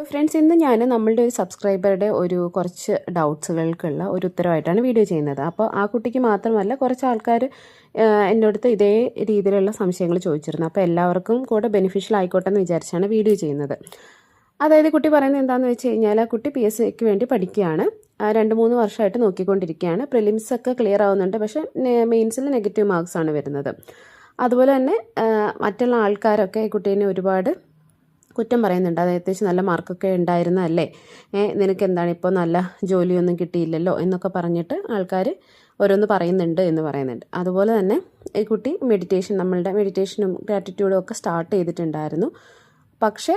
Friends, ഇന്ന് ഞാൻ നമ്മളുടെ ഒരു സബ്സ്ക്രൈബറുടെ കുറച്ച് ഡൗട്ട്സുകൾക്കുള്ള ഒരു ഉത്തരവായിട്ടാണ് വീഡിയോ ചെയ്യുന്നത്. അപ്പോൾ ആ കുട്ടിക്ക് മാത്രമല്ല, കുറച്ച് ആൾക്കാർ എൻ്റെ അടുത്ത് ഇതേ രീതിയിലുള്ള സംശയങ്ങൾ ചോദിച്ചിരുന്നു. അപ്പോൾ എല്ലാവർക്കും കൂടെ ബെനിഫിഷ്യൽ ആയിക്കോട്ടെ എന്ന് വിചാരിച്ചാണ് വീഡിയോ ചെയ്യുന്നത്. അതായത് കുട്ടി പറയുന്നത് എന്താണെന്ന് വെച്ച് കഴിഞ്ഞാൽ, കുട്ടി PSCക്ക് വേണ്ടി പഠിക്കുകയാണ്. 2-3 വർഷമായിട്ട് നോക്കിക്കൊണ്ടിരിക്കുകയാണ്. പ്രിലിംസ് ഒക്കെ ക്ലിയർ ആവുന്നുണ്ട്, പക്ഷേ മെയിൻസിൽ നെഗറ്റീവ് മാർക്സ് ആണ് വരുന്നത്. അതുപോലെ തന്നെ മറ്റുള്ള ആൾക്കാരൊക്കെ ഈ കുട്ടീനെ ഒരുപാട് കുറ്റം പറയുന്നുണ്ട്. അത് അത്യാവശ്യം നല്ല മാർക്കൊക്കെ ഉണ്ടായിരുന്നല്ലേ, നിനക്ക് എന്താണ് ഇപ്പോൾ നല്ല ജോലിയൊന്നും കിട്ടിയില്ലല്ലോ എന്നൊക്കെ പറഞ്ഞിട്ട് ആൾക്കാർ ഓരോന്ന് പറയുന്നുണ്ട് എന്ന് പറയുന്നുണ്ട്. അതുപോലെ തന്നെ ഈ കുട്ടി നമ്മളുടെ മെഡിറ്റേഷനും ഗ്രാറ്റിറ്റ്യൂഡും ഒക്കെ സ്റ്റാർട്ട് ചെയ്തിട്ടുണ്ടായിരുന്നു. പക്ഷേ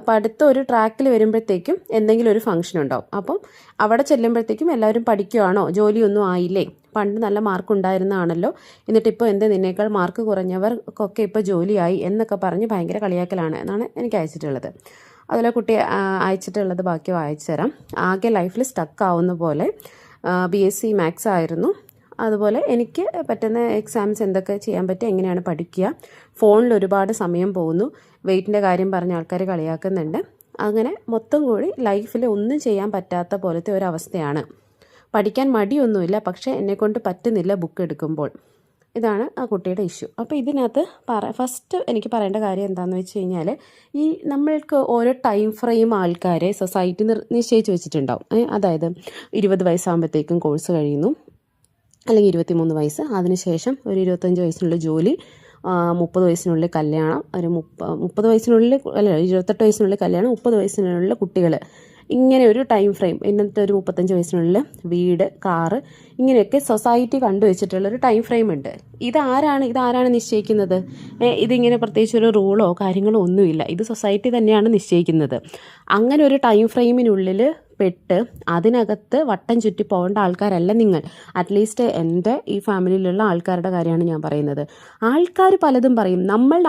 പഠിത്തം ഒരു ട്രാക്കിൽ വരുമ്പോഴത്തേക്കും എന്തെങ്കിലും ഒരു ഫംഗ്ഷൻ ഉണ്ടാവും. അപ്പം അവിടെ ചെല്ലുമ്പോഴത്തേക്കും എല്ലാവരും പഠിക്കുകയാണോ, ജോലിയൊന്നും ആയില്ലേ, പണ്ട് നല്ല മാർക്ക് ഉണ്ടായിരുന്നതാണല്ലോ, എന്നിട്ടിപ്പോൾ എന്ത് നിന്നേക്കാൾ മാർക്ക് കുറഞ്ഞവർക്കൊക്കെ ഇപ്പോൾ ജോലിയായി എന്നൊക്കെ പറഞ്ഞ് ഭയങ്കര കളിയാക്കലാണ് എന്നാണ് എനിക്ക് അയച്ചിട്ടുള്ളത്. അതുപോലെ കുട്ടി അയച്ചിട്ടുള്ളത് ബാക്കി വായിച്ചു തരാം. ആകെ ലൈഫിൽ സ്റ്റക്ക് ആവുന്ന പോലെ BSc മാത്സ് ആയിരുന്നു. അതുപോലെ എനിക്ക് പറ്റുന്ന എക്സാംസ് എന്തൊക്കെ ചെയ്യാൻ പറ്റുക, എങ്ങനെയാണ് പഠിക്കുക, ഫോണിൽ ഒരുപാട് സമയം പോകുന്നു, വെയിറ്റിൻ്റെ കാര്യം പറഞ്ഞ ആൾക്കാർ കളിയാക്കുന്നുണ്ട്. അങ്ങനെ മൊത്തം കൂടി ലൈഫിൽ ഒന്നും ചെയ്യാൻ പറ്റാത്ത പോലത്തെ ഒരവസ്ഥയാണ്. പഠിക്കാൻ മടിയൊന്നുമില്ല, പക്ഷേ എന്നെക്കൊണ്ട് പറ്റുന്നില്ല ബുക്ക് എടുക്കുമ്പോൾ. ഇതാണ് ആ കുട്ടിയുടെ ഇഷ്യൂ. അപ്പോൾ ഇതിനകത്ത് ഫസ്റ്റ് എനിക്ക് പറയേണ്ട കാര്യം എന്താണെന്ന് വെച്ച് കഴിഞ്ഞാൽ, ഈ നമ്മൾക്ക് ഓരോ ടൈം ഫ്രെയിം ആൾക്കാരെ സൊസൈറ്റി നിശ്ചയിച്ച് വെച്ചിട്ടുണ്ടാവും. അതായത് 20 വയസ്സാകുമ്പോഴത്തേക്കും കോഴ്സ് കഴിയുന്നു, അല്ലെങ്കിൽ 23 വയസ്സ്, അതിനുശേഷം ഒരു 25 വയസ്സിനുള്ള ജോലി, 30 വയസ്സിനുള്ളിൽ കല്യാണം, ഒരു 30 വയസ്സിനുള്ളിൽ അല്ല 28 വയസ്സിനുള്ളിൽ കല്യാണം, 30 വയസ്സിനുള്ളിൽ കുട്ടികൾ, ഇങ്ങനെ ഒരു ടൈം ഫ്രെയിം. എന്നിട്ട് ഒരു 35 വയസ്സിനുള്ളിൽ വീട്, കാറ്, ഇങ്ങനെയൊക്കെ സൊസൈറ്റി കണ്ടുവച്ചിട്ടുള്ളൊരു ടൈം ഫ്രെയിം ഉണ്ട്. ഇതാരാണ് നിശ്ചയിക്കുന്നത്? ഇതിങ്ങനെ പ്രത്യേകിച്ച് ഒരു റൂളോ കാര്യങ്ങളോ ഒന്നുമില്ല. ഇത് സൊസൈറ്റി തന്നെയാണ് നിശ്ചയിക്കുന്നത്. അങ്ങനെ ഒരു ടൈം ഫ്രെയിമിനുള്ളിൽ പെട്ട് അതിനകത്ത് വട്ടം ചുറ്റി പോകേണ്ട ആൾക്കാരല്ല നിങ്ങൾ. അറ്റ്ലീസ്റ്റ് എൻ്റെ ഈ ഫാമിലിയിലുള്ള ആൾക്കാരുടെ കാര്യമാണ് ഞാൻ പറയുന്നത്. ആൾക്കാർ പലതും പറയും.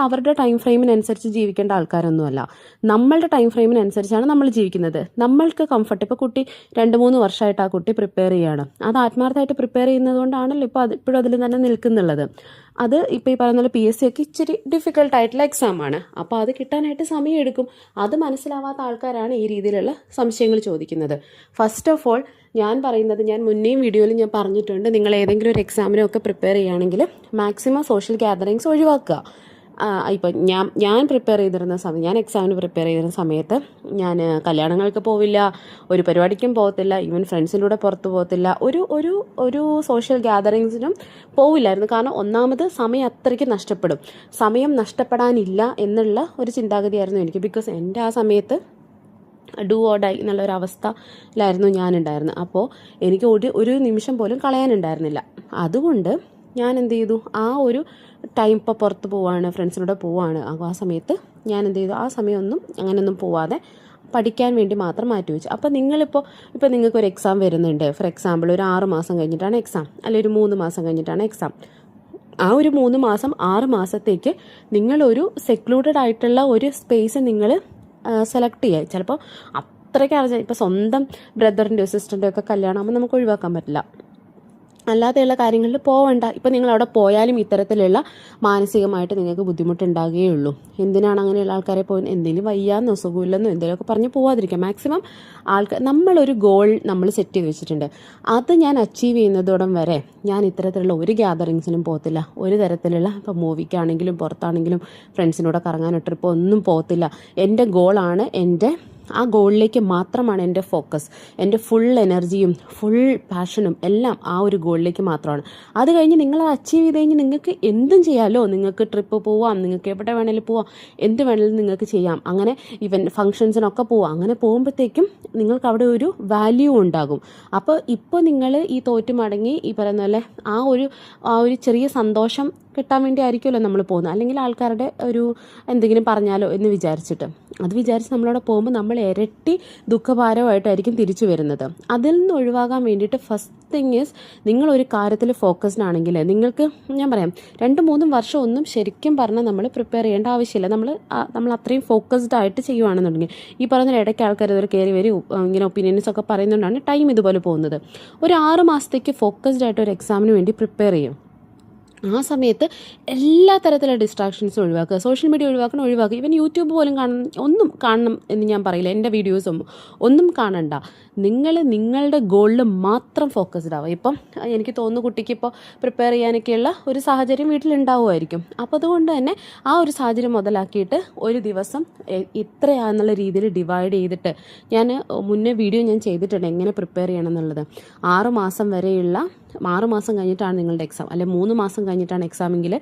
അവരുടെ ടൈം ഫ്രെയിമിനനുസരിച്ച് ജീവിക്കേണ്ട ആൾക്കാരൊന്നുമല്ല. നമ്മളുടെ ടൈം ഫ്രെയിമിനനുസരിച്ചാണ് നമ്മൾ ജീവിക്കുന്നത്. നമ്മൾക്ക് കംഫർട്ട്. ഇപ്പോൾ കുട്ടി 2-3 വർഷമായിട്ട് ആ കുട്ടി പ്രിപ്പയർ ചെയ്യുകയാണ്. അത് ആത്മാർത്ഥമായിട്ട് പ്രിപ്പയർ ചെയ്യുന്നത് കൊണ്ടാണല്ലോ ഇപ്പോഴും അതിൽ തന്നെ നിൽക്കുന്നുള്ളത്. അത് ഇപ്പോൾ ഈ പറയുന്ന പോലെ PSC ഒക്കെ ഇച്ചിരി ഡിഫിക്കൽട്ടായിട്ടുള്ള എക്സാമാണ്. അപ്പോൾ അത് കിട്ടാനായിട്ട് സമയമെടുക്കും. അത് മനസ്സിലാവാത്ത ആൾക്കാരാണ് ഈ രീതിയിലുള്ള സംശയങ്ങൾ ചോദിക്കുന്നത്. ഫസ്റ്റ് ഓഫ് ഓൾ ഞാൻ പറയുന്നത്, ഞാൻ മുന്നേയും വീഡിയോയിൽ ഞാൻ പറഞ്ഞിട്ടുണ്ട്, നിങ്ങൾ ഏതെങ്കിലും ഒരു എക്സാമിനൊക്കെ പ്രിപ്പയർ ചെയ്യുകയാണെങ്കിൽ മാക്സിമം സോഷ്യൽ ഗ്യാതറിങ്സ് ഒഴിവാക്കുക. ഇപ്പം ഞാൻ പ്രിപ്പയർ ചെയ്തിരുന്ന സമയം, ഞാൻ എക്സാമിന് പ്രിപ്പയർ ചെയ്തിരുന്ന സമയത്ത് ഞാൻ കല്യാണങ്ങൾക്ക് പോവില്ല, ഒരു പരിപാടിക്കും പോകത്തില്ല, ഈവൻ ഫ്രണ്ട്സിൻ്റെ കൂടെ പുറത്ത് പോകത്തില്ല, ഒരു സോഷ്യൽ ഗ്യാതറിങ്സിനും പോവില്ലായിരുന്നു. കാരണം ഒന്നാമത് സമയം അത്രയ്ക്ക് നഷ്ടപ്പെടും. സമയം നഷ്ടപ്പെടാനില്ല എന്നുള്ള ഒരു ചിന്താഗതിയായിരുന്നു എനിക്ക്. ബിക്കോസ് എൻ്റെ ആ സമയത്ത് ഡു ഓർ ഡൈ എന്നുള്ളൊരവസ്ഥയിലായിരുന്നു ഞാനുണ്ടായിരുന്നത്. അപ്പോൾ എനിക്ക് ഒരു നിമിഷം പോലും കളയാനുണ്ടായിരുന്നില്ല. അതുകൊണ്ട് ഞാൻ എന്ത് ചെയ്തു, ആ ഒരു ടൈം ഇപ്പോൾ പുറത്ത് പോവാണ്, ഫ്രണ്ട്സിനോട് പോവാണ്, ആ സമയത്ത് ഞാൻ എന്ത് ചെയ്തു, ആ സമയമൊന്നും അങ്ങനെയൊന്നും പോവാതെ പഠിക്കാൻ വേണ്ടി മാത്രം മാറ്റിവെച്ചു. അപ്പോൾ ഇപ്പോൾ നിങ്ങൾക്കൊരു എക്സാം വരുന്നുണ്ട്. ഫോർ എക്സാമ്പിൾ ഒരു 6 മാസം കഴിഞ്ഞിട്ടാണ് എക്സാം, അല്ലെങ്കിൽ ഒരു 3 മാസം കഴിഞ്ഞിട്ടാണ് എക്സാം. ആ ഒരു 3 മാസം 6 മാസത്തേക്ക് നിങ്ങളൊരു സെക്ലൂഡഡ് ആയിട്ടുള്ള ഒരു സ്പേസ് നിങ്ങൾ സെലക്ട് ചെയ്യുക. ചിലപ്പോൾ അത്രയ്ക്ക് ഇപ്പോൾ സ്വന്തം ബ്രദറിൻ്റെയോ സിസ്റ്ററിൻ്റെയോ ഒക്കെ കല്യാണമാകുമ്പോൾ നമുക്ക് ഒഴിവാക്കാൻ പറ്റില്ല. അല്ലാതെയുള്ള കാര്യങ്ങളിൽ പോവണ്ട. ഇപ്പം നിങ്ങൾ അവിടെ പോയാലും ഇത്തരത്തിലുള്ള മാനസികമായിട്ട് നിങ്ങൾക്ക് ബുദ്ധിമുട്ടുണ്ടാകുകയുള്ളൂ. എന്തിനാണ് അങ്ങനെയുള്ള ആൾക്കാരെ എന്തെങ്കിലും വയ്യാന്നോ സുഖമില്ലെന്നോ എന്തെങ്കിലുമൊക്കെ പറഞ്ഞ് പോവാതിരിക്കുക. മാക്സിമം നമ്മളൊരു ഗോൾ നമ്മൾ സെറ്റ് ചെയ്ത് വെച്ചിട്ടുണ്ട്. അത് ഞാൻ അച്ചീവ് ചെയ്യുന്നതോടം വരെ ഞാൻ ഇത്തരത്തിലുള്ള ഒരു ഗ്യാതറിങ്സിനും പോകത്തില്ല. ഒരു തരത്തിലുള്ള ഇപ്പോൾ മൂവിക്കാണെങ്കിലും പുറത്താണെങ്കിലും ഫ്രണ്ട്സിനോട് കറങ്ങാനോ ട്രിപ്പ് ഒന്നും പോകത്തില്ല. എൻ്റെ ഗോളാണ്, ആ ഗോളിലേക്ക് മാത്രമാണ് എൻ്റെ ഫോക്കസ്. എൻ്റെ ഫുൾ എനർജിയും ഫുൾ പാഷനും എല്ലാം ആ ഒരു ഗോളിലേക്ക് മാത്രമാണ്. അത് കഴിഞ്ഞ് നിങ്ങൾ അച്ചീവ് ചെയ്ത് കഴിഞ്ഞ് നിങ്ങൾക്ക് എന്തും ചെയ്യാമല്ലോ. നിങ്ങൾക്ക് ട്രിപ്പ് പോവാം, നിങ്ങൾക്ക് എവിടെ വേണേലും പോവാം, എന്ത് വേണേലും നിങ്ങൾക്ക് ചെയ്യാം. അങ്ങനെ ഈവൻ ഫങ്ഷൻസിനൊക്കെ പോവാം. അങ്ങനെ പോകുമ്പോഴത്തേക്കും നിങ്ങൾക്ക് അവിടെ ഒരു വാല്യൂ ഉണ്ടാകും. ഇപ്പോൾ നിങ്ങൾ ഈ തോറ്റു മടങ്ങി ഈ പറയുന്ന പോലെ ആ ഒരു ചെറിയ സന്തോഷം കിട്ടാൻ വേണ്ടി ആയിരിക്കുമല്ലോ നമ്മൾ പോകുന്നത്. അല്ലെങ്കിൽ ആൾക്കാരുടെ എന്തെങ്കിലും പറഞ്ഞാലോ എന്ന് വിചാരിച്ചിട്ട് അത് വിചാരിച്ച് നമ്മളവിടെ പോകുമ്പോൾ നമ്മൾ ഇരട്ടി ദുഃഖഭാരമായിട്ടായിരിക്കും തിരിച്ചു വരുന്നത്. അതിൽ നിന്ന് ഒഴിവാകാൻ വേണ്ടിയിട്ട് ഫസ്റ്റ് തിങ് ഈസ്, നിങ്ങളൊരു കാര്യത്തിൽ ഫോക്കസ്ഡ് ആണെങ്കിൽ നിങ്ങൾക്ക്, ഞാൻ പറയാം, 2-3 വർഷം ഒന്നും ശരിക്കും പറഞ്ഞാൽ നമ്മൾ പ്രിപ്പയർ ചെയ്യേണ്ട ആവശ്യമില്ല. നമ്മൾ അത്രയും ഫോക്കസ്ഡ് ആയിട്ട് ചെയ്യുവാണെന്നുണ്ടെങ്കിൽ ഈ പറയുന്ന ഇടയ്ക്ക് ആൾക്കാർ ഇതുവരെ കയറി വരും, ഇങ്ങനെ ഒപ്പീനിയൻസ് ഒക്കെ പറയുന്നതുകൊണ്ടാണ് ടൈം ഇതുപോലെ പോകുന്നത്. ഒരു 6 മാസത്തേക്ക് ഫോക്കസ്ഡ് ആയിട്ട് ഒരു എക്സാമിന് വേണ്ടി പ്രിപ്പയർ ചെയ്യും. ആ സമയത്ത് എല്ലാ തരത്തിലുള്ള ഡിസ്ട്രാക്ഷൻസും ഒഴിവാക്കുക. സോഷ്യൽ മീഡിയ ഒഴിവാക്കുക. ഈവൻ യൂട്യൂബ് പോലും ഒന്നും കാണണം എന്ന് ഞാൻ പറയില്ല. എൻ്റെ വീഡിയോസും ഒന്നും കാണണ്ട. നിങ്ങൾ നിങ്ങളുടെ ഗോളിൽ മാത്രം ഫോക്കസ്ഡ് ആവുക. ഇപ്പം എനിക്ക് തോന്നുന്നു കുട്ടിക്ക് ഇപ്പോൾ പ്രിപ്പയർ ചെയ്യാനൊക്കെയുള്ള ഒരു സാഹചര്യം വീട്ടിലുണ്ടാവുമായിരിക്കും. അപ്പോൾ അതുകൊണ്ട് തന്നെ ആ ഒരു സാഹചര്യം മുതലാക്കിയിട്ട് ഒരു ദിവസം ഇത്രയാണെന്നുള്ള രീതിയിൽ ഡിവൈഡ് ചെയ്തിട്ട്, ഞാൻ മുന്നേ വീഡിയോ ഞാൻ ചെയ്തിട്ടുണ്ട് എങ്ങനെ പ്രിപ്പയർ ചെയ്യണം എന്നുള്ളത്. 6 മാസം വരെയുള്ള 6 മാസം കഴിഞ്ഞിട്ടാണ് നിങ്ങളുടെ എക്സാം, അല്ലെ 3 മാസം കഴിഞ്ഞിട്ടാണ് എക്സാമെങ്കിൽ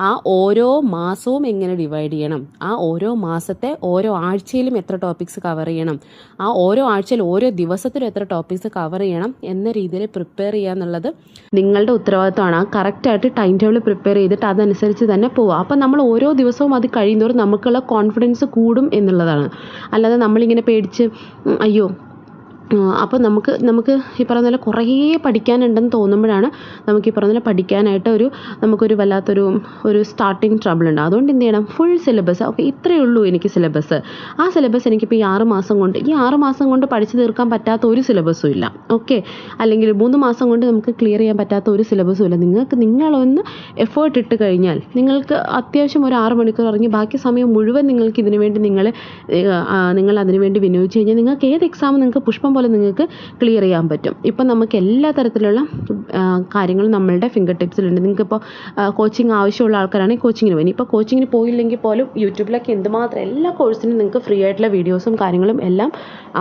ആ ഓരോ മാസവും എങ്ങനെ ഡിവൈഡ് ചെയ്യണം, ആ ഓരോ മാസത്തെ ഓരോ ആഴ്ചയിലും എത്ര ടോപ്പിക്സ് കവർ ചെയ്യണം, ആ ഓരോ ആഴ്ചയിൽ ഓരോ ദിവസത്തിലും എത്ര ടോപ്പിക്സ് കവർ ചെയ്യണം എന്ന രീതിയിൽ പ്രിപ്പയർ ചെയ്യുക എന്നുള്ളത് നിങ്ങളുടെ ഉത്തരവാദിത്തമാണ്. ആ കറക്റ്റായിട്ട് ടൈം ടേബിൾ പ്രിപ്പയർ ചെയ്തിട്ട് അതനുസരിച്ച് തന്നെ പോവുക. അപ്പം നമ്മൾ ഓരോ ദിവസവും അത് കഴിയുന്നതോറും നമുക്കുള്ള കോൺഫിഡൻസ് കൂടും എന്നുള്ളതാണ്. അല്ലാതെ നമ്മളിങ്ങനെ പേടിച്ച് അയ്യോ അപ്പോൾ നമുക്ക് ഈ പറയുന്ന പോലെ കുറേ പഠിക്കാനുണ്ടെന്ന് തോന്നുമ്പോഴാണ് നമുക്ക് ഈ പറയുന്ന പോലെ പഠിക്കാനായിട്ട് നമുക്കൊരു വല്ലാത്തൊരു സ്റ്റാർട്ടിങ് ട്രബിൾ ഉണ്ട്. അതുകൊണ്ട് എന്ത് ചെയ്യണം, ഫുൾ സിലബസ്, ഓക്കെ ഇത്രയേ ഉള്ളൂ എനിക്ക് സിലബസ്, ആ സിലബസ് എനിക്കിപ്പോൾ ഈ 6 മാസം കൊണ്ട് പഠിച്ചു തീർക്കാൻ പറ്റാത്ത ഒരു സിലബസും ഇല്ല. ഓക്കെ, അല്ലെങ്കിൽ 3 മാസം കൊണ്ട് നമുക്ക് ക്ലിയർ ചെയ്യാൻ പറ്റാത്ത ഒരു സിലബസും ഇല്ല. നിങ്ങളൊന്ന് എഫേർട്ട് ഇട്ട് കഴിഞ്ഞാൽ നിങ്ങൾക്ക് അത്യാവശ്യം ഒരു 6 മണിക്കൂർ ഇറങ്ങി ബാക്കി സമയം മുഴുവൻ നിങ്ങൾക്ക് ഇതിനു വേണ്ടി നിങ്ങൾ അതിനുവേണ്ടി വിനിയോഗിച്ച് കഴിഞ്ഞാൽ നിങ്ങൾക്ക് ഏത് എക്സാം നിങ്ങൾക്ക് പുഷ്പം പോലെ നിങ്ങൾക്ക് ക്ലിയർ ചെയ്യാൻ പറ്റും. ഇപ്പം നമുക്ക് എല്ലാ തരത്തിലുള്ള കാര്യങ്ങളും നമ്മളുടെ ഫിംഗർ ടിപ്സിലുണ്ട്. നിങ്ങൾക്കിപ്പോൾ കോച്ചിങ് ആവശ്യമുള്ള ആൾക്കാരാണെങ്കിൽ കോച്ചിങ്ങിന് പോയി. ഇപ്പോൾ കോച്ചിങ്ങിന് പോയില്ലെങ്കിൽ പോലും യൂട്യൂബിലൊക്കെ എന്തുമാത്രം എല്ലാ കോഴ്സിനും നിങ്ങൾക്ക് ഫ്രീ ആയിട്ടുള്ള വീഡിയോസും കാര്യങ്ങളും എല്ലാം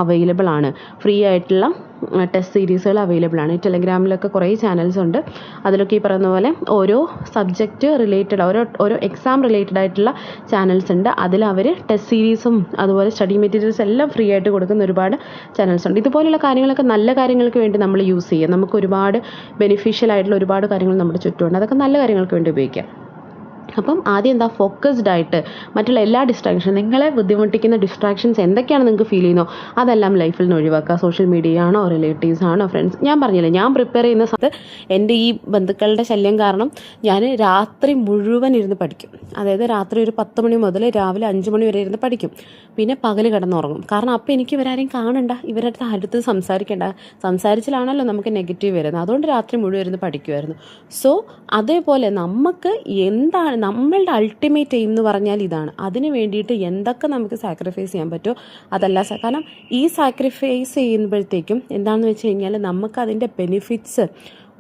അവൈലബിൾ ആണ്. ഫ്രീ ആയിട്ടുള്ള ടെസ്റ്റ് സീരീസുകൾ അവൈലബിൾ ആണ്. ടെലഗ്രാമിലൊക്കെ കുറേ ചാനൽസ് ഉണ്ട്. അതിലൊക്കെ ഈ പറയുന്ന പോലെ ഓരോ സബ്ജക്റ്റ് റിലേറ്റഡ് ഓരോ എക്സാം റിലേറ്റഡ് ആയിട്ടുള്ള ചാനൽസ് ഉണ്ട്. അതിൽ അവർ ടെസ്റ്റ് സീരീസും അതുപോലെ സ്റ്റഡി മെറ്റീരിയൽസ് എല്ലാം ഫ്രീ ആയിട്ട് കൊടുക്കുന്ന ഒരുപാട് ചാനൽസ് ഉണ്ട്. ഇതുപോലുള്ള കാര്യങ്ങളൊക്കെ നല്ല കാര്യങ്ങൾക്ക് വേണ്ടി നമ്മൾ യൂസ് ചെയ്യുക. നമുക്ക് ഒരുപാട് ബെനിഫിഷ്യൽ ആയിട്ടുള്ള ഒരുപാട് കാര്യങ്ങൾ നമ്മുടെ ചുറ്റുമുണ്ട്. അതൊക്കെ നല്ല കാര്യങ്ങൾക്ക് വേണ്ടി ഉപയോഗിക്കാം. അപ്പം ആദ്യം എന്താ, ഫോക്കസ്ഡ് ആയിട്ട് മറ്റുള്ള എല്ലാ നിങ്ങളെ ബുദ്ധിമുട്ടിക്കുന്ന ഡിസ്ട്രാക്ഷൻസ് എന്തൊക്കെയാണ് നിങ്ങൾക്ക് ഫീൽ ചെയ്യുന്നോ അതെല്ലാം ലൈഫിൽ നിന്ന് ഒഴിവാക്കുക. സോഷ്യൽ മീഡിയ ആണോ, റിലേറ്റീവ്സ് ആണോ, ഫ്രണ്ട്സ്, ഞാൻ പറഞ്ഞില്ലേ ഞാൻ പ്രിപ്പയർ ചെയ്യുന്ന സമയത്ത് എൻ്റെ ഈ ബന്ധുക്കളുടെ ശല്യം കാരണം ഞാൻ രാത്രി മുഴുവൻ ഇരുന്ന് പഠിക്കും. അതായത് രാത്രി ഒരു 10 മണി മുതൽ രാവിലെ 5 മണി വരെ ഇരുന്ന് പഠിക്കും. പിന്നെ പകൽ കിടന്നുറങ്ങും. കാരണം അപ്പോൾ എനിക്ക് ഇവരാരെയും കാണണ്ട, ഇവരുടെ അടുത്ത് സംസാരിച്ചിലാണല്ലോ നമുക്ക് നെഗറ്റീവ് വരുന്നത്. അതുകൊണ്ട് രാത്രി മുഴുവൻ ഇരുന്ന് പഠിക്കുമായിരുന്നു. സോ അതേപോലെ നമുക്ക് എന്താണ് നമ്മളുടെ അൾട്ടിമേറ്റ് എയിം എന്ന് പറഞ്ഞാൽ ഇതാണ്. അതിന് വേണ്ടിയിട്ട് എന്തൊക്കെ നമുക്ക് സാക്രിഫൈസ് ചെയ്യാൻ പറ്റുമോ അതല്ല. കാരണം ഈ സാക്രിഫൈസ് ചെയ്യുമ്പോഴത്തേക്കും എന്താണെന്ന് വെച്ച് കഴിഞ്ഞാൽ നമുക്കതിൻ്റെ ബെനിഫിറ്റ്സ്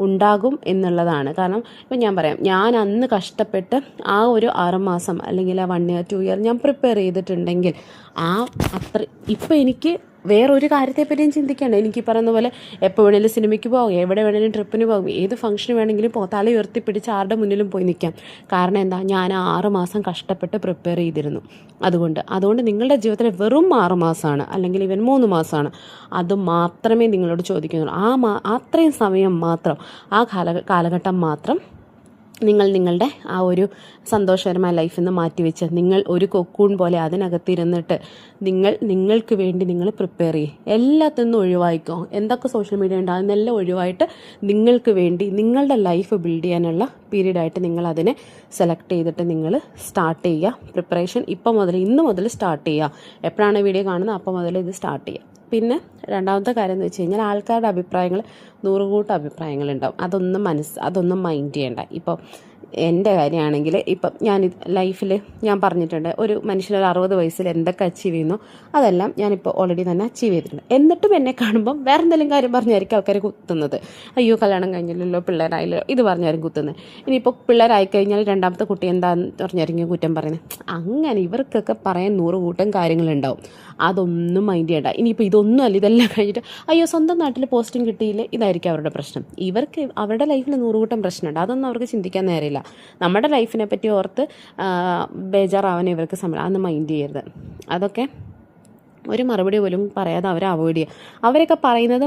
ഉണ്ടാകും എന്നുള്ളതാണ്. കാരണം ഇപ്പം ഞാൻ പറയാം, ഞാൻ അന്ന് കഷ്ടപ്പെട്ട് ആ ഒരു 6 മാസം അല്ലെങ്കിൽ ആ 1 year 2 year ഞാൻ പ്രിപ്പയർ ചെയ്തിട്ടുണ്ടെങ്കിൽ ഇപ്പം എനിക്ക് വേറൊരു കാര്യത്തെപ്പറ്റിയും ചിന്തിക്കേണ്ട. എനിക്ക് പറയുന്ന പോലെ എപ്പോൾ വേണേലും സിനിമയ്ക്ക് പോകും, എവിടെ വേണേലും ട്രിപ്പിന് പോകും, ഏത് ഫംഗ്ഷന് വേണമെങ്കിലും തല ഉയർത്തിപ്പിടിച്ച് ആരുടെ മുന്നിലും പോയി നിൽക്കാം. കാരണം എന്താ, ഞാൻ 6 മാസം കഷ്ടപ്പെട്ട് പ്രിപ്പയർ ചെയ്തിരുന്നു. അതുകൊണ്ട് നിങ്ങളുടെ ജീവിതത്തിൽ വെറും 6 മാസമാണ് അല്ലെങ്കിൽ ഇവൻ 3 മാസമാണ്. അത് മാത്രമേ നിങ്ങളോട് ചോദിക്കുന്നുള്ളൂ. അത്രയും സമയം മാത്രം, ആ കാലഘട്ടം മാത്രം നിങ്ങളുടെ ആ ഒരു സന്തോഷകരമായ ലൈഫിൽ നിന്ന് മാറ്റിവെച്ച് നിങ്ങൾ ഒരു കൊക്കൂൺ പോലെ അതിനകത്തിരുന്നിട്ട് നിങ്ങൾക്ക് വേണ്ടി നിങ്ങൾ പ്രിപ്പയർ ചെയ്യും. എല്ലാത്തിനും ഒഴിവായിക്കോ, എന്തൊക്കെ സോഷ്യൽ മീഡിയ ഉണ്ട് അതിനെല്ലാം ഒഴിവായിട്ട് നിങ്ങൾക്ക് വേണ്ടി നിങ്ങളുടെ ലൈഫ് ബിൽഡ് ചെയ്യാനുള്ള പീരീഡായിട്ട് നിങ്ങൾ അതിനെ സെലക്ട് ചെയ്തിട്ട് നിങ്ങൾ സ്റ്റാർട്ട് ചെയ്യുക. പ്രിപ്പറേഷൻ ഇന്ന് മുതൽ സ്റ്റാർട്ട് ചെയ്യുക. എപ്പോഴാണ് വീഡിയോ കാണുന്നത് അപ്പോൾ മുതൽ ഇത് സ്റ്റാർട്ട് ചെയ്യുക. പിന്നെ രണ്ടാമത്തെ കാര്യം എന്ന് വെച്ച് കഴിഞ്ഞാൽ ആൾക്കാരുടെ അഭിപ്രായങ്ങൾ 100 കൂട്ടം അഭിപ്രായങ്ങളുണ്ടാവും. അതൊന്നും മൈൻഡ് ചെയ്യണ്ട. ഇപ്പോൾ എൻ്റെ കാര്യമാണെങ്കിൽ ഇപ്പം ഞാൻ ലൈഫിൽ ഞാൻ പറഞ്ഞിട്ടുണ്ട്, ഒരു മനുഷ്യനൊരു 60 വയസ്സിൽ എന്തൊക്കെ അച്ചീവ് ചെയ്യുന്നു അതെല്ലാം ഞാനിപ്പോൾ ഓൾറെഡി തന്നെ അച്ചീവ് ചെയ്തിട്ടുണ്ട്. എന്നിട്ടും എന്നെ കാണുമ്പം വേറെ എന്തെങ്കിലും കാര്യം പറഞ്ഞായിരിക്കും ആൾക്കാർ കുത്തുന്നത്. അയ്യോ കല്യാണം കഴിഞ്ഞില്ലല്ലോ, പിള്ളേരായില്ലോ, ഇത് പറഞ്ഞായിരിക്കും കുത്തുന്നത്. ഇനിയിപ്പോൾ പിള്ളേരായിക്കഴിഞ്ഞാൽ രണ്ടാമത്തെ കുട്ടി എന്താണെന്ന് പറഞ്ഞായിരിക്കും കുറ്റം പറയുന്നത്. അങ്ങനെ ഇവർക്കൊക്കെ പറയാൻ 100 കൂട്ടം കാര്യങ്ങളുണ്ടാവും. അതൊന്നും മൈൻഡ് ചെയ്യണ്ട. ഇനിയിപ്പോൾ ഇതൊന്നും അല്ല, ഇതെല്ലാം കഴിഞ്ഞിട്ട് അയ്യോ സ്വന്തം നാട്ടിൽ പോസ്റ്റിംഗ് കിട്ടിയില്ലേ, ഇതായിരിക്കും അവരുടെ പ്രശ്നം. ഇവർക്ക് അവരുടെ ലൈഫിൽ 100 കൂട്ടം പ്രശ്നമുണ്ട്. അതൊന്നും അവർക്ക് ചിന്തിക്കാൻ നേരമില്ല. നമ്മുടെ ലൈഫിനെ പറ്റി ഓർത്ത് ബേജാറാവാൻ ഇവർക്ക് സമയം, അതൊന്നും മൈൻഡ് ചെയ്യരുത്. അതൊക്കെ ഒരു മറുപടി പോലും പറയാതെ അവരെ അവോയ്ഡ് ചെയ്യുക. അവരൊക്കെ പറയുന്നത്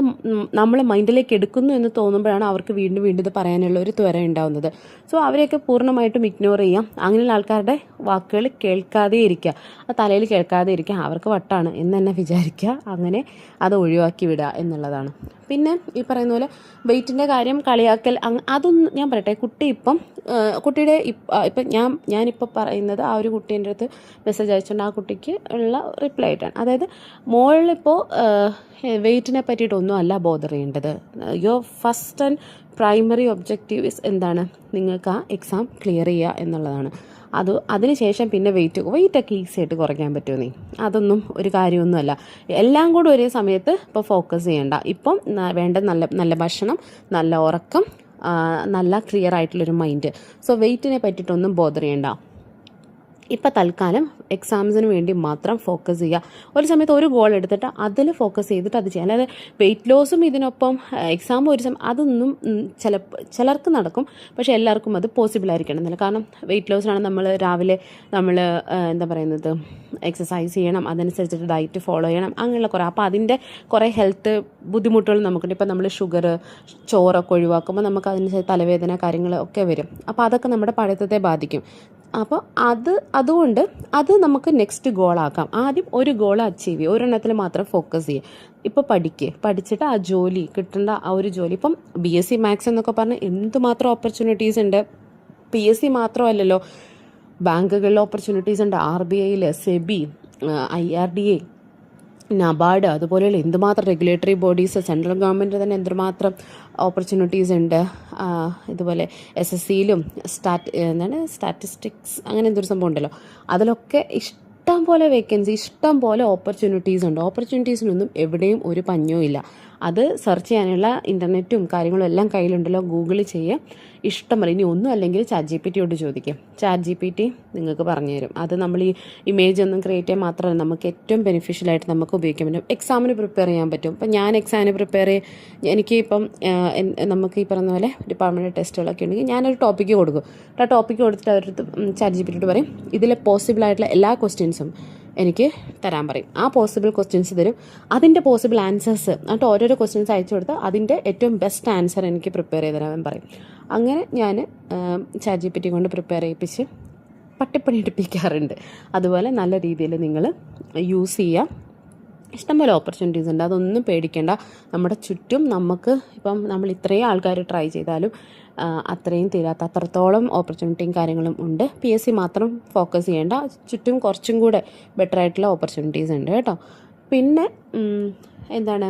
നമ്മൾ മൈൻഡിലേക്ക് എടുക്കുന്നു എന്ന് തോന്നുമ്പോഴാണ് അവർക്ക് വീണ്ടും ഇത് പറയാനുള്ള ഒരു ത്വര ഉണ്ടാവുന്നത്. സോ അവരെയൊക്കെ പൂർണ്ണമായിട്ടും ഇഗ്നോർ ചെയ്യാം. അങ്ങനെയുള്ള ആൾക്കാരുടെ വാക്കുകൾ കേൾക്കാതെ ഇരിക്കുക, തലയിൽ കേൾക്കാതെ ഇരിക്കുക. അവർക്ക് വട്ടാണ് എന്ന് തന്നെ വിചാരിക്കുക. അങ്ങനെ അത് ഒഴിവാക്കി വിടുക എന്നുള്ളതാണ്. പിന്നെ ഈ പറയുന്ന പോലെ വെയിറ്റിൻ്റെ കാര്യം കളിയാക്കൽ അതൊന്നും ഞാൻ പറയട്ടെ, കുട്ടി ഇപ്പം കുട്ടിയുടെ ഇപ്പം ഞാനിപ്പോൾ പറയുന്നത് ആ ഒരു കുട്ടീൻ്റെ അടുത്ത് മെസ്സേജ് അയച്ചുകൊണ്ട് ആ കുട്ടിക്ക് ഉള്ള റിപ്ലൈ ആയിട്ടാണ്. അതായത് മോളിലിപ്പോൾ വെയിറ്റിനെ പറ്റിയിട്ടൊന്നും അല്ല ബോദർ ചെയ്യേണ്ടത്. Your first and primary objective എന്താണ്? നിങ്ങൾക്ക് ആ എക്സാം ക്ലിയർ ചെയ്യുക എന്നുള്ളതാണ്. അതിനുശേഷം പിന്നെ വെയിറ്റൊക്കെ ഈസി ആയിട്ട് കുറയ്ക്കാൻ പറ്റുമോ? അതൊന്നും ഒരു കാര്യമൊന്നുമല്ല. എല്ലാം കൂടെ ഒരേ സമയത്ത് ഇപ്പോൾ ഫോക്കസ് ചെയ്യേണ്ട. ഇപ്പം വേണ്ട നല്ല ഭക്ഷണം, നല്ല ഉറക്കം, നല്ല ക്ലിയർ ആയിട്ടുള്ളൊരു മൈൻഡ്. സോ വെയിറ്റിനെ പറ്റിയിട്ടൊന്നും ബോദർ ചെയ്യേണ്ട. ഇപ്പം തൽക്കാലം എക്സാംസിന് വേണ്ടി മാത്രം ഫോക്കസ് ചെയ്യുക. ഒരു സമയത്ത് ഒരു ഗോൾ എടുത്തിട്ട് അതിൽ ഫോക്കസ് ചെയ്തിട്ട് അത് ചെയ്യുക. അല്ലാതെ വെയിറ്റ് ലോസും ഇതിനൊപ്പം എക്സാം അതൊന്നും ചിലർക്ക് നടക്കും, പക്ഷേ എല്ലാവർക്കും അത് പോസിബിൾ ആയിരിക്കണമെന്നില്ല. കാരണം വെയിറ്റ് ലോസിനാണ് രാവിലെ എന്താ പറയുന്നത്, എക്സസൈസ് ചെയ്യണം, അതനുസരിച്ചിട്ട് ഡയറ്റ് ഫോളോ ചെയ്യണം, അങ്ങനെയുള്ള കുറേ. അപ്പോൾ അതിൻ്റെ കുറേ ഹെൽത്ത് ബുദ്ധിമുട്ടുകൾ നമുക്കുണ്ട്. ഇപ്പം നമ്മൾ ഷുഗർ, ചോറൊക്കെ ഒഴിവാക്കുമ്പോൾ നമുക്ക് അതിനനുസരിച്ച് തലവേദന കാര്യങ്ങളൊക്കെ വരും. അപ്പോൾ അതൊക്കെ നമ്മുടെ പഠിത്തത്തെ ബാധിക്കും. അപ്പോൾ അതുകൊണ്ട് അത് നമുക്ക് നെക്സ്റ്റ് ഗോളാക്കാം. ആദ്യം ഒരു ഗോൾ അച്ചീവ് ചെയ്യുക, ഒരെണ്ണത്തിൽ മാത്രം ഫോക്കസ് ചെയ്യുക. ഇപ്പോൾ പഠിച്ചിട്ട് ആ ജോലി കിട്ടേണ്ട ആ ഒരു ജോലി. ഇപ്പം BSc മാത്സ് എന്നൊക്കെ പറഞ്ഞാൽ എന്തുമാത്രം ഓപ്പർച്യൂണിറ്റീസ് ഉണ്ട്. PSC മാത്രമല്ലല്ലോ, ബാങ്കുകളിൽ ഓപ്പർച്യൂണിറ്റീസ് ഉണ്ട്, RBIയിൽ, SEBI, IRDA, നബാർഡ്, അതുപോലെയുള്ള എന്തുമാത്രം റെഗുലേറ്ററി ബോഡീസ്, സെൻട്രൽ ഗവൺമെൻറ് തന്നെ എന്തുമാത്രം ഓപ്പർച്യൂണിറ്റീസ് ഉണ്ട്. ഇതുപോലെ SSCയിലും സ്റ്റാറ്റിസ്റ്റിക്സ് അങ്ങനെ എന്തൊരു സംഭവം ഉണ്ടല്ലോ, അതിലൊക്കെ ഇഷ്ടം പോലെ വേക്കൻസി, ഇഷ്ടം പോലെ ഓപ്പർച്യൂണിറ്റീസ് ഉണ്ട്. ഓപ്പർച്യൂണിറ്റീസിനൊന്നും എവിടെയും ഒരു പഞ്ഞവും ഇല്ല. അത് സെർച്ച് ചെയ്യാനുള്ള ഇൻ്റർനെറ്റും കാര്യങ്ങളും എല്ലാം കയ്യിലുണ്ടല്ലോ, ഗൂഗിൾ ചെയ്യുക, ഇഷ്ടം പോലെ. ഇനി ഒന്നും അല്ലെങ്കിൽ ChatGPT ചോദിക്കും, ChatGPT നിങ്ങൾക്ക് പറഞ്ഞു തരും. അത് നമ്മൾ ഈ ഇമേജ് ഒന്നും ക്രിയേറ്റ് ചെയ്യാൻ മാത്രമല്ല, നമുക്ക് ഏറ്റവും ബെനിഫിഷ്യലായിട്ട് നമുക്ക് ഉപയോഗിക്കാൻ പറ്റും. എക്സാമിന് പ്രിപ്പയർ ചെയ്യാൻ പറ്റും. ഇപ്പം ഞാൻ എക്സാമിന് പ്രിപ്പയർ എനിക്ക് ഇപ്പം നമുക്ക് ഈ പറഞ്ഞ പോലെ ഡിപ്പാർട്ട്മെൻറ്റ് ടെസ്റ്റുകളൊക്കെ ഉണ്ടെങ്കിൽ ഞാനൊരു ടോപ്പിക്ക് കൊടുക്കും. ആ ടോപ്പിക്ക് കൊടുത്തിട്ട് അവരുടെ ChatGPT പറയും, ഇതിലെ പോസിബിളായിട്ടുള്ള എല്ലാ ക്വസ്റ്റ്യൻസും എനിക്ക് തരാൻ പറയും. ആ പോസിബിൾ ക്വസ്റ്റ്യൻസ് തരും, അതിൻ്റെ പോസിബിൾ ആൻസേഴ്സ്, എന്നിട്ട് ഓരോരോ ക്വസ്റ്റ്യൻസ് അയച്ചു കൊടുത്ത് അതിൻ്റെ ഏറ്റവും ബെസ്റ്റ് ആൻസർ എനിക്ക് പ്രിപ്പയർ ചെയ്ത് തരാൻ പറയും. അങ്ങനെ ഞാൻ ChatGPT കൊണ്ട് പ്രിപ്പയർ ചെയ്യിപ്പിച്ച് പട്ടിപ്പണി എടുപ്പിക്കാറുണ്ട്. അതുപോലെ നല്ല രീതിയിൽ നിങ്ങൾ യൂസ് ചെയ്യുക. ഇഷ്ടംപോലെ ഓപ്പർച്യൂണിറ്റീസ് ഉണ്ട്, അതൊന്നും പേടിക്കേണ്ട. നമ്മുടെ ചുറ്റും ഇപ്പം നമ്മൾ ഇത്രയും ആൾക്കാർ ട്രൈ ചെയ്താലും അത്രയും അത്രത്തോളം ഓപ്പർച്യൂണിറ്റിയും കാര്യങ്ങളും ഉണ്ട്. PSC മാത്രം ഫോക്കസ് ചെയ്യേണ്ട, ചുറ്റും കുറച്ചും കൂടെ ബെറ്റർ ആയിട്ടുള്ള ഓപ്പർച്യൂണിറ്റീസ് ഉണ്ട് കേട്ടോ. പിന്നെ എന്താണ്,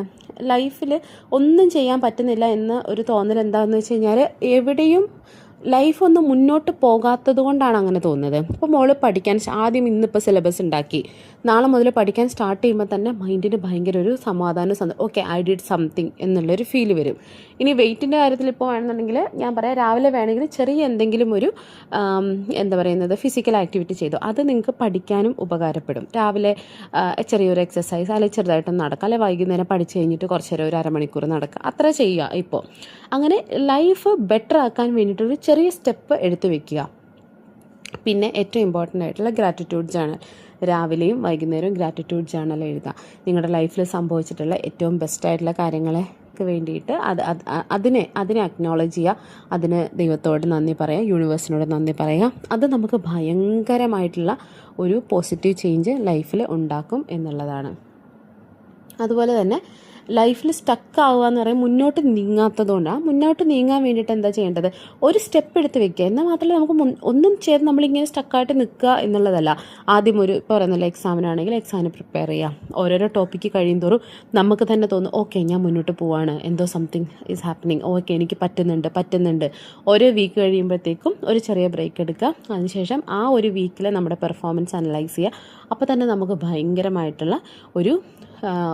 ലൈഫിൽ ഒന്നും ചെയ്യാൻ പറ്റുന്നില്ല എന്ന ഒരു തോന്നൽ എന്താണെന്ന് വെച്ച് കഴിഞ്ഞാൽ, എവിടെയും ലൈഫൊന്നും മുന്നോട്ട് പോകാത്തത് കൊണ്ടാണ് അങ്ങനെ തോന്നുന്നത്. ഇപ്പോൾ മോള് പഠിക്കാൻ ആദ്യം ഇന്നിപ്പോൾ സിലബസ് ഉണ്ടാക്കി, നാളെ മുതൽ പഠിക്കാൻ സ്റ്റാർട്ട് ചെയ്യുമ്പോൾ തന്നെ മൈൻഡിന് ഭയങ്കര ഒരു സമാധാനം, ഓക്കെ ഐ ഡിഡ് സംതിങ് എന്നുള്ളൊരു ഫീല് വരും. ഇനി വെയിറ്റിൻ്റെ കാര്യത്തിൽ ഇപ്പോൾ വേണമെന്നുണ്ടെങ്കിൽ ഞാൻ പറയാം, രാവിലെ വേണമെങ്കിൽ ചെറിയ എന്തെങ്കിലും ഒരു എന്താ പറയുന്നത് ഫിസിക്കൽ ആക്ടിവിറ്റി ചെയ്തു, അത് നിങ്ങൾക്ക് പഠിക്കാനും ഉപകാരപ്പെടും. രാവിലെ ചെറിയൊരു എക്സസൈസ്, അല്ലെങ്കിൽ ചെറുതായിട്ടൊന്ന് നടക്കുക, അല്ലെങ്കിൽ വൈകുന്നേരം പഠിച്ചു കഴിഞ്ഞിട്ട് കുറച്ച് നേരം ഒരു അരമണിക്കൂർ നടക്കുക, അത്ര ചെയ്യുക. ഇപ്പോൾ അങ്ങനെ ലൈഫ് ബെറ്റർ ആക്കാൻ വേണ്ടിയിട്ടൊരു ചെറിയ സ്റ്റെപ്പ് എടുത്തു വെക്കുക. പിന്നെ ഏറ്റവും ഇമ്പോർട്ടൻ്റ് ആയിട്ടുള്ള ഗ്രാറ്റിറ്റ്യൂഡ് ജേണൽ, രാവിലെയും വൈകുന്നേരവും ഗ്രാറ്റിറ്റ്യൂഡ് ജേണൽ എഴുതുക. നിങ്ങളുടെ ലൈഫിൽ സംഭവിച്ചിട്ടുള്ള ഏറ്റവും ബെസ്റ്റായിട്ടുള്ള കാര്യങ്ങൾക്ക് വേണ്ടിയിട്ട് അതിനെ അക്നോളജ് ചെയ്യുക, അതിന് ദൈവത്തോട് നന്ദി പറയുക, യൂണിവേഴ്സിനോട് നന്ദി പറയുക. അത് നമുക്ക് ഭയങ്കരമായിട്ടുള്ള ഒരു പോസിറ്റീവ് ചേഞ്ച് ലൈഫിൽ ഉണ്ടാക്കും എന്നുള്ളതാണ്. അതുപോലെ തന്നെ ലൈഫിൽ സ്റ്റക്ക് ആവുക എന്ന് പറയുമ്പോൾ മുന്നോട്ട് നീങ്ങാത്തതുകൊണ്ടാണ്. മുന്നോട്ട് നീങ്ങാൻ വേണ്ടിയിട്ട് എന്താ ചെയ്യേണ്ടത്, ഒരു സ്റ്റെപ്പ് എടുത്ത് വെക്കുക. എന്നാൽ മാത്രമല്ല നമുക്ക് ഒന്നും ചെയ്ത് നമ്മളിങ്ങനെ സ്റ്റക്കായിട്ട് നിൽക്കുക എന്നുള്ളതല്ല. ആദ്യം ഇപ്പോൾ പറയുന്നില്ല, എക്സാമിനാണെങ്കിൽ എക്സാമിന് പ്രിപ്പയർ ചെയ്യാം. ഓരോരോ ടോപ്പിക്ക് കഴിയുന്തോറും നമുക്ക് തന്നെ തോന്നും, ഓക്കെ ഞാൻ മുന്നോട്ട് പോവാണ്, എന്തോ സംതിങ് ഈസ് ഹാപ്പനിങ്, ഓക്കെ എനിക്ക് പറ്റുന്നുണ്ട്. ഓരോ വീക്ക് കഴിയുമ്പോഴത്തേക്കും ഒരു ചെറിയ ബ്രേക്ക് എടുക്കുക. അതിനുശേഷം ആ ഒരു വീക്കിൽ നമ്മുടെ പെർഫോമൻസ് അനലൈസ് ചെയ്യുക. അപ്പോൾ തന്നെ നമുക്ക് ഭയങ്കരമായിട്ടുള്ള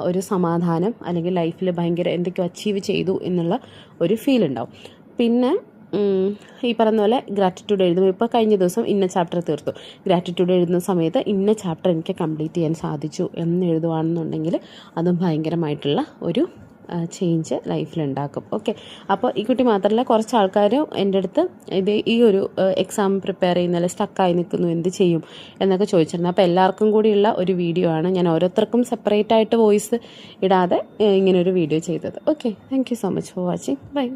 ഒരു സമാധാനം, അല്ലെങ്കിൽ ലൈഫിൽ ഭയങ്കര എന്തൊക്കെയോ അച്ചീവ് ചെയ്തു എന്നുള്ള ഒരു ഫീൽ ഉണ്ടാവും. പിന്നെ ഈ പറഞ്ഞ പോലെ ഗ്രാറ്റിറ്റ്യൂഡ് എഴുതുമ്പോൾ, ഇപ്പോൾ കഴിഞ്ഞ ദിവസം ഇന്ന ചാപ്റ്റർ തീർത്തു, ഗ്രാറ്റിറ്റ്യൂഡ് എഴുതുന്ന സമയത്ത് ഇന്ന ചാപ്റ്റർ എനിക്ക് കംപ്ലീറ്റ് ചെയ്യാൻ സാധിച്ചു എന്ന് എഴുതുകയാണെന്നുണ്ടെങ്കിൽ അതും ഭയങ്കരമായിട്ടുള്ള ഒരു ചേഞ്ച് ലൈഫിലുണ്ടാക്കും. ഓക്കെ, അപ്പോൾ ഈ കുട്ടി മാത്രമല്ല, കുറച്ച് ആൾക്കാർ എൻ്റെ അടുത്ത് ഈ ഒരു എക്സാം പ്രിപ്പയർ ചെയ്യുന്നതിൽ സ്റ്റക്കായി നിൽക്കുന്നു, എന്ത് ചെയ്യും എന്നൊക്കെ ചോദിച്ചിരുന്നു. അപ്പോൾ എല്ലാവർക്കും കൂടിയുള്ള ഒരു വീഡിയോ ആണ്, ഞാൻ ഓരോരുത്തർക്കും സെപ്പറേറ്റ് ആയിട്ട് വോയിസ് ഇടാതെ ഇങ്ങനൊരു വീഡിയോ ചെയ്തത്. Okay, thank you so much for watching. By.